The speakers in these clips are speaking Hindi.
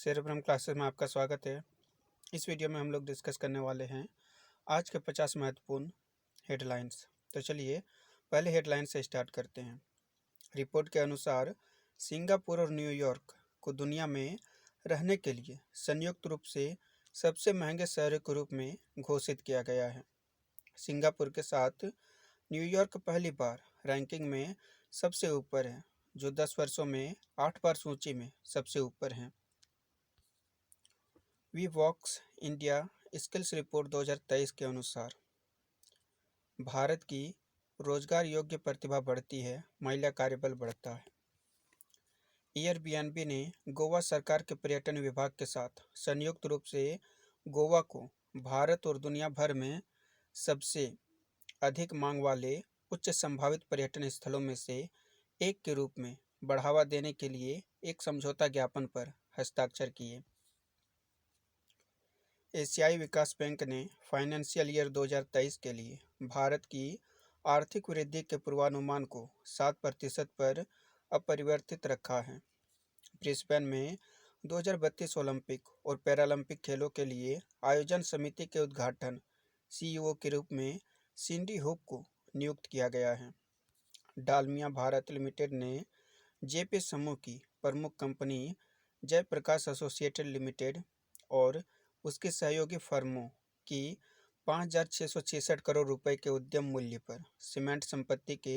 सेरेब्रम क्लासेस में आपका स्वागत है। इस वीडियो में हम लोग डिस्कस करने वाले हैं आज के 50 महत्वपूर्ण हेडलाइंस। तो चलिए पहले हेडलाइन से स्टार्ट करते हैं। रिपोर्ट के अनुसार सिंगापुर और न्यूयॉर्क को दुनिया में रहने के लिए संयुक्त रूप से सबसे महंगे शहरों के रूप में घोषित किया गया है। सिंगापुर के साथ न्यूयॉर्क पहली बार रैंकिंग में सबसे ऊपर है, जो 10 वर्षों में 8 बार सूची में सबसे ऊपर हैं। Wheebox India skills report 2023 के अनुसार भारत की रोजगार योग्य प्रतिभा बढ़ती है, महिला कार्यबल बढ़ता है। एयरबीएनबी ने गोवा सरकार के पर्यटन विभाग के साथ संयुक्त रूप से गोवा को भारत और दुनिया भर में सबसे अधिक मांग वाले उच्च संभावित पर्यटन स्थलों में से एक के रूप में बढ़ावा देने के लिए एक समझौता ज्ञापन पर हस्ताक्षर किए। एशियाई विकास बैंक ने फाइनेंशियल ईयर 2023 के लिए भारत की आर्थिक वृद्धि के पूर्वानुमान को 7% पर अपरिवर्तित रखा है। ब्रिस्बेन में 2032 ओलंपिक और पैरालंपिक खेलों के लिए आयोजन समिति के उद्घाटन सीईओ के रूप में सिंडी हुक को नियुक्त किया गया है। डालमिया भारत लिमिटेड ने जेपी समूह की प्रमुख कंपनी जयप्रकाश एसोसिएटेड लिमिटेड और उसके सहयोगी फर्मों की 5,666 करोड़ रुपए के उद्यम मूल्य पर सीमेंट संपत्ति के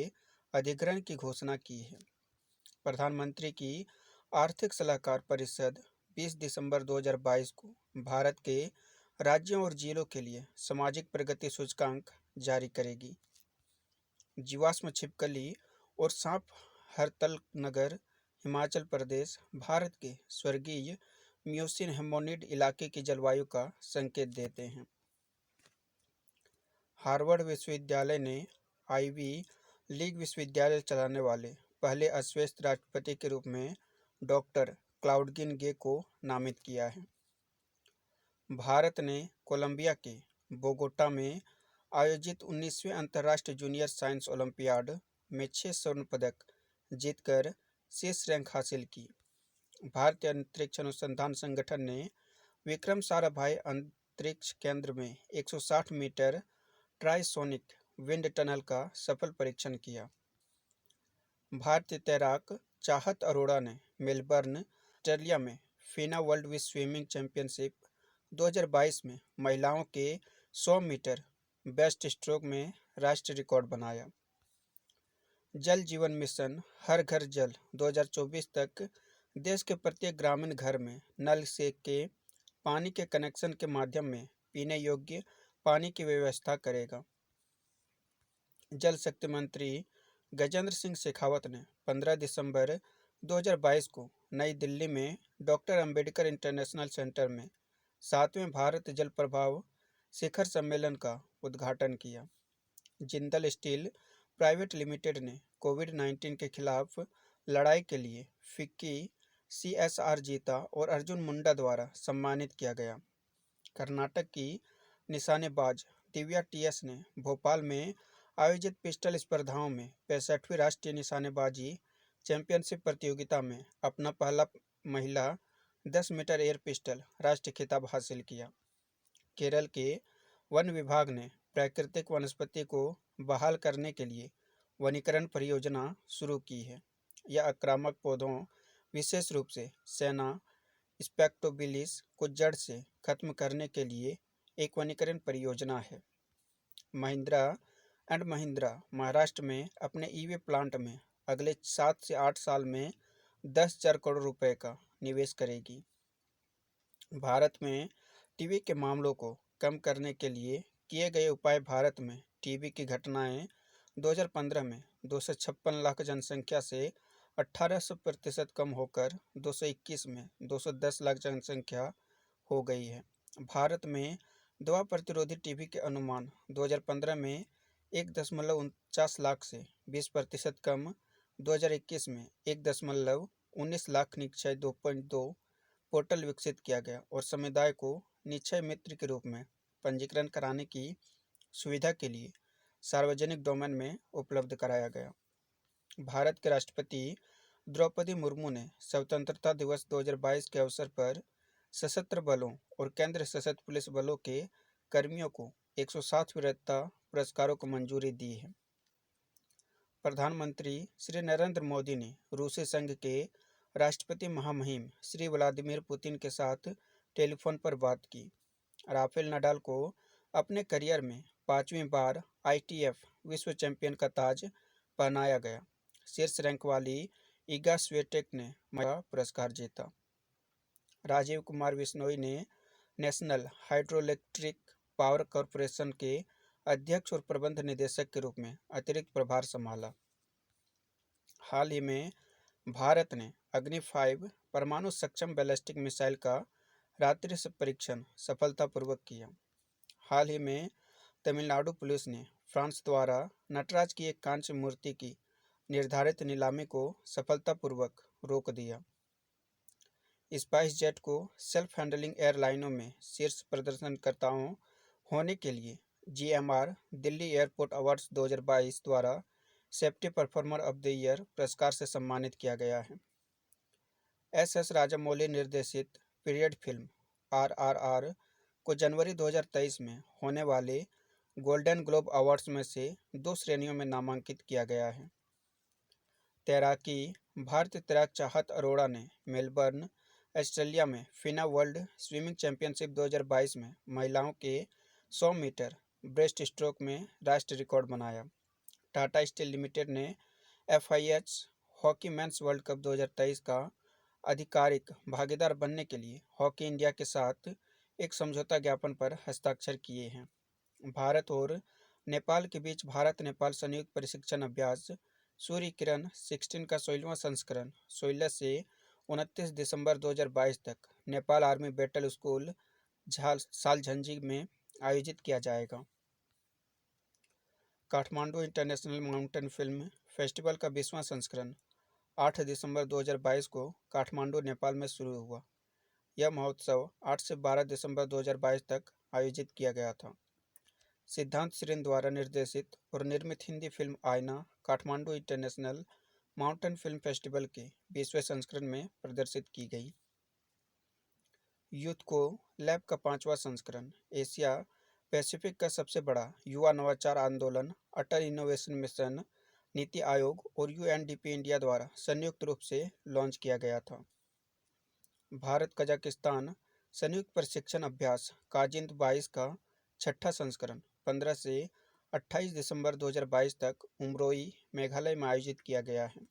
अधिग्रहण की घोषणा की है। प्रधानमंत्री की आर्थिक सलाहकार परिषद 20 दिसंबर 2022 को भारत के राज्यों और जिलों के लिए सामाजिक प्रगति सूचकांक जारी करेगी। जीवाश्म छिपकली और सांप हरतल नगर हिमाचल प्रदेश भारत के स्वर्गीय म्यूसिन हेमोनिड इलाके की जलवायु का संकेत देते हैं। हार्वर्ड विश्वविद्यालय ने आईवी लीग विश्वविद्यालय चलाने वाले पहले अश्वेत राष्ट्रपति के रूप में डॉक्टर क्लाउडगिन गे को नामित किया है। भारत ने कोलंबिया के बोगोटा में आयोजित 19वें अंतर्राष्ट्रीय जूनियर साइंस ओलंपियाड में 6 स्वर्ण पदक जीतकर शीर्ष रैंक हासिल की। भारतीय अंतरिक्ष अनुसंधान संगठन ने विक्रम साराभाई अंतरिक्ष केंद्र में 160 मीटर ट्राइसोनिक विंड टनल का सफल परीक्षण किया। भारतीय तैराक चाहत अरोड़ा ने मेलबर्न, ऑस्ट्रेलिया में फीना वर्ल्ड विश्व स्विमिंग चैंपियनशिप 2022 में महिलाओं के 100 मीटर बेस्ट स्ट्रोक में राष्ट्रीय रिकॉर्ड बनाया। जल जीवन मिशन हर घर जल 2024 तक देश के प्रत्येक ग्रामीण घर में नल से के पानी के कनेक्शन के माध्यम में पीने योग्य पानी की व्यवस्था करेगा। जल शक्ति मंत्री गजेंद्र सिंह शेखावत ने 15 दिसंबर 2022 को नई दिल्ली में डॉक्टर अंबेडकर इंटरनेशनल सेंटर में 7वें भारत जल प्रभाव शिखर सम्मेलन का उद्घाटन किया। जिंदल स्टील प्राइवेट लिमिटेड ने कोविड-19 के खिलाफ लड़ाई के लिए फिक्की CSR जीता और अर्जुन मुंडा द्वारा सम्मानित किया गया। कर्नाटक की निशानेबाज दिव्या TS ने भोपाल में आयोजित पिस्टल स्पर्धाओं में 65वीं राष्ट्रीय निशानेबाजी चैंपियनशिप प्रतियोगिता में अपना पहला महिला 10 मीटर एयर पिस्टल राष्ट्रीय खिताब हासिल किया। केरल के वन विभाग ने प्राकृतिक वनस्पति को बहाल करने के लिए वनीकरण परियोजना शुरू की है। यह आक्रामक पौधों, विशेष रूप से सेना स्पेक्टोबिलिस को जड़ से खत्म करने के लिए एक वनीकरण परियोजना है। महिंद्रा एंड महिंद्रा महाराष्ट्र में अपने ईवी प्लांट में अगले 7 से 8 साल में 10,000 करोड़ रुपए का निवेश करेगी। भारत में टीबी के मामलों को कम करने के लिए किए गए उपाय। भारत में टीबी की घटनाएं 2015 में 256 लाख जनसंख्या से 18% कम होकर 221 में 210 लाख जनसंख्या हो गई है। भारत में दवा प्रतिरोधी टीबी के अनुमान 2015 में 1.49 लाख से 20% कम, 2021 में 1.19 लाख निक्षय 2.2 पोर्टल विकसित किया गया और समुदाय को निक्षय मित्र के रूप में पंजीकरण कराने की सुविधा के लिए सार्वजनिक डोमेन में उपलब्ध कराया गया। भारत के राष्ट्रपति द्रौपदी मुर्मू ने स्वतंत्रता दिवस 2022 के अवसर पर सशस्त्र बलों और केंद्र सशस्त्र पुलिस बलों के कर्मियों को 107 वीरता पुरस्कारों को मंजूरी दी है। प्रधानमंत्री श्री नरेंद्र मोदी ने रूसी संघ के राष्ट्रपति महामहिम श्री व्लादिमीर पुतिन के साथ टेलीफोन पर बात की। राफेल नडाल को अपने करियर में 5वीं बार ITF विश्व चैंपियन का ताज पहनाया गया। शीर्ष रैंक वाली ईगा स्विएटेक ने महिला पुरस्कार जीता। राजीव कुमार बिश्नोई ने नेशनल हाइड्रोइलेक्ट्रिक पावर कॉरपोरेशन के अध्यक्ष और प्रबंध निदेशक के रूप में अतिरिक्त प्रभार संभाला। हाल ही में भारत ने अग्नि 5 परमाणु सक्षम बैलिस्टिक मिसाइल का रात्रि परीक्षण सफलतापूर्वक किया। हाल ही में तमिलनाडु पुलिस ने फ्रांस द्वारा नटराज की एक कांस्य मूर्ति की निर्धारित नीलामी को सफलतापूर्वक रोक दिया। स्पाइस जेट को सेल्फ हैंडलिंग एयरलाइनों में शीर्ष प्रदर्शनकर्ताओं होने के लिए GMR दिल्ली एयरपोर्ट अवार्ड्स 2022 द्वारा safety performer of the year पुरस्कार से सम्मानित किया गया है। SS राजामौली निर्देशित पीरियड फिल्म RRR को जनवरी 2023 में होने वाले गोल्डन ग्लोब अवार्ड्स में से 2 श्रेणियों में नामांकित किया गया है। तैराकी भारतीय तैराक चाहत अरोड़ा ने मेलबर्न, ऑस्ट्रेलिया में FINA वर्ल्ड स्विमिंग चैंपियनशिप 2022 में महिलाओं के 100 मीटर ब्रेस्ट स्ट्रोक में राष्ट्रीय रिकॉर्ड बनाया। टाटा स्टील लिमिटेड ने FIH hockey mains world cup 2023 का आधिकारिक भागीदार बनने के लिए हॉकी इंडिया के साथ एक समझौता ज्ञापन पर हस्ताक्षर किए हैं। भारत और नेपाल के बीच भारत नेपाल संयुक्त प्रशिक्षण अभ्यास सूर्य किरण 16 का 16वां संस्करण 16 से 29 दिसंबर 2022 तक नेपाल आर्मी बैटल स्कूल सालझंजी में आयोजित किया जाएगा। Kathmandu international mountain film festival का 20वां संस्करण 8 दिसंबर 2022 को काठमांडू, नेपाल में शुरू हुआ। यह महोत्सव 8 से 12 दिसंबर 2022 तक आयोजित किया गया था। सिद्धांत श्रीन द्वारा निर्देशित और निर्मित हिंदी फिल्म आईना Kathmandu international mountain film festival के 20वें संस्करण में प्रदर्शित की गई। यूथ को लैब का 5वां संस्करण एशिया पैसिफिक का सबसे बड़ा युवा नवाचार आंदोलन अटल इनोवेशन मिशन, नीति आयोग और UNDP इंडिया द्वारा संयुक्त रूप से लॉन्च किया गया था। भारत कजाकिस्तान संयुक्त प्रशिक्षण अभ्यास काजिंद 22 का 6ठा संस्करण 15 से 28 दिसंबर 2022 तक उमरोई, मेघालय में आयोजित किया गया है।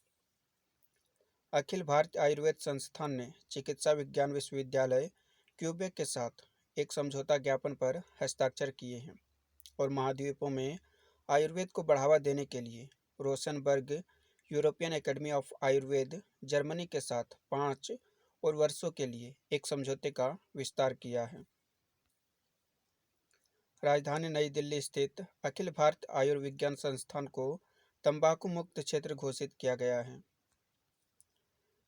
अखिल भारतीय आयुर्वेद संस्थान ने चिकित्सा विज्ञान विश्वविद्यालय क्यूबेक के साथ एक समझौता ज्ञापन पर हस्ताक्षर किए हैं और महाद्वीपों में आयुर्वेद को बढ़ावा देने के लिए Rosenberg European Academy of Ayurveda Germany के साथ 5 और वर्षों के लिए एक समझौते का विस्तार किया है। राजधानी नई दिल्ली स्थित अखिल भारत आयुर्विज्ञान संस्थान को तंबाकू मुक्त क्षेत्र घोषित किया गया है।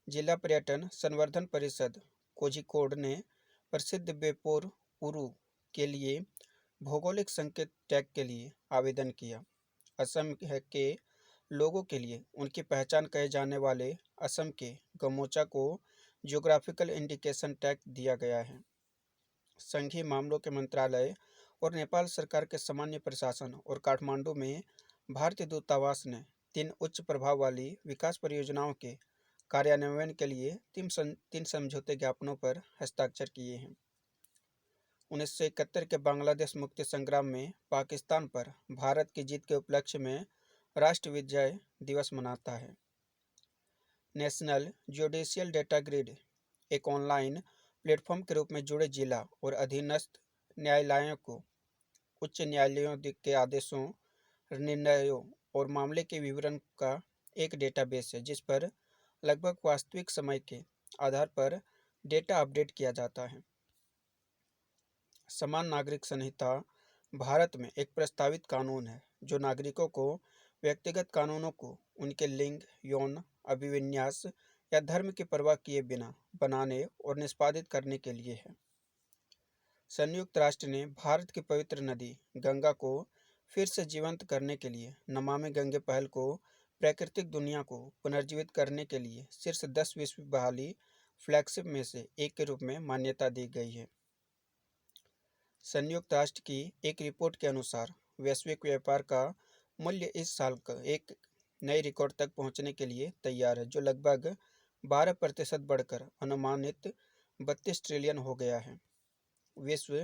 जिला पर्यटन संवर्धन परिषद कोझिकोड ने प्रसिद्ध बेपोर पुरु के लिए भौगोलिक संकेत टैग के लिए आवेदन किया। असम के लोगों के लिए उनकी पहचान कहे जाने वाले असम के गमोचा को जियोग्राफिकल इंडिकेशन टैग दिया गया है। संघीय मामलों के मंत्रालय और नेपाल सरकार के सामान्य प्रशासन और काठमांडू में भारतीय दूतावास ने 3 उच्च प्रभाव वाली विकास परियोजनाओं के कार्यान्वयन के लिए 3 समझौते ज्ञापनों पर हस्ताक्षर किए हैं। 1971 के बांग्लादेश मुक्ति संग्राम में पाकिस्तान पर भारत की जीत के उपलक्ष्य में राष्ट्र विजय दिवस मनाता है। नेशनल ज्यूडिशियल डेटा ग्रिड एक ऑनलाइन प्लेटफॉर्म के रूप में जुड़े जिला और अधीनस्थ न्यायालयों को उच्च न्यायालयों के आदेशों, निर्णयों और मामले के विवरण का एक डेटाबेस है जिस पर लगभग वास्तविक समय के आधार पर डेटा अपडेट किया जाता है। समान नागरिक संहिता भारत में एक प्रस्तावित कानून है जो नागरिकों को व्यक्तिगत कानूनों को उनके लिंग, यौन अभिविन्यास या धर्म की परवाह किए बिना बनाने और निष्पादित करने के लिए है। संयुक्त राष्ट्र ने भारत की पवित्र नदी गंगा को फिर से जीवंत करने के लिए नमामि गंगे पहल को प्राकृतिक दुनिया को पुनर्जीवित करने के लिए शीर्ष 10 विश्व बहाली फ्लैगशिप में से एक के रूप में मान्यता दी गई है। संयुक्त राष्ट्र की एक रिपोर्ट के अनुसार वैश्विक व्यापार का मूल्य इस साल का एक नए रिकॉर्ड तक पहुंचने के लिए तैयार है, जो लगभग 12% बढ़कर अनुमानित 32 ट्रिलियन हो गया है। विश्व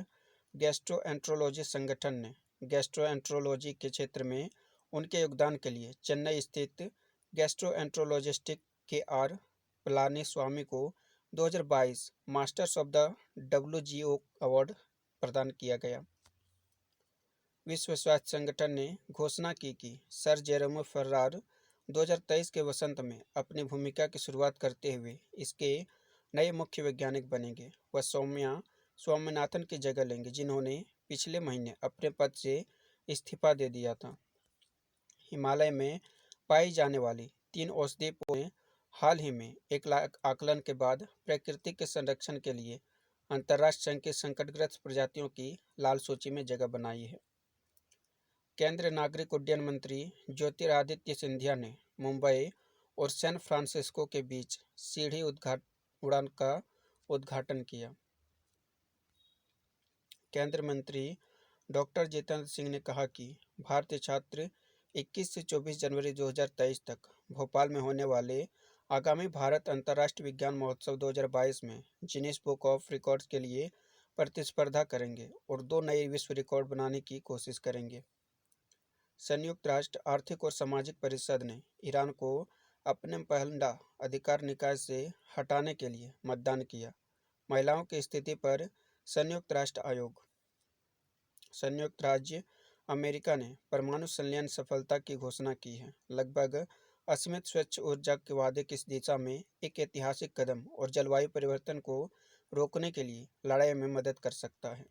गैस्ट्रोएंट्रोलॉजी संगठन ने गैस्ट्रोएंट्रोलॉजी के क्षेत्र में उनके योगदान के लिए चेन्नई स्थित गैस्ट्रोएंट्रोलॉजिस्ट के आर पलानीस्वामी को 2022 मास्टर्स ऑफ द डब्ल्यूजीओ अवार्ड प्रदान किया गया। विश्व स्वास्थ्य संगठन ने घोषणा की कि सर जेरोमो फर्रार 2023 के वसंत में अपनी भूमिका की शुरुआत करते हुए इसके नए मुख्य वैज्ञानिक बनेंगे। वह स्वामीनाथन की जगह लेंगे, जिन्होंने पिछले महीने अपने पद से इस्तीफा दे दिया था। हिमालय में पाई जाने वाली 3 औषधीय पौधों ने हाल ही में एक आकलन के बाद प्रकृति के संरक्षण के लिए अंतर्राष्ट्रीय संघ की संकटग्रस्त प्रजातियों की लाल सूची में जगह बनाई है। केंद्रीय नागरिक उड्डयन मंत्री ज्योतिरादित्य सिंधिया ने मुंबई और सैन फ्रांसिस्को के बीच सीढ़ी उड़ान का उद्घाटन किया। केंद्रीय मंत्री डॉक्टर जितेंद्र सिंह ने कहा कि भारतीय छात्र 21 से 24 जनवरी 2023 तक भोपाल में होने वाले आगामी भारत अंतर्राष्ट्रीय विज्ञान महोत्सव 2022 में गिनीज बुक ऑफ रिकॉर्ड्स के लिए प्रतिस्पर्धा करेंगे और 2 नए विश्व रिकॉर्ड बनाने की कोशिश करेंगे। संयुक्त राष्ट्र आर्थिक और सामाजिक परिषद ने ईरान को अपने पहला अधिकार निकाय से हटाने के लिए मतदान किया। महिलाओं की स्थिति पर संयुक्त राष्ट्र आयोग। संयुक्त राज्य अमेरिका ने परमाणु संलयन सफलता की घोषणा की है। लगभग असीमित स्वच्छ ऊर्जा के वादे की इस दिशा में एक ऐतिहासिक कदम और जलवायु परिवर्तन को रोकने के लिए लड़ाई में मदद कर सकता है।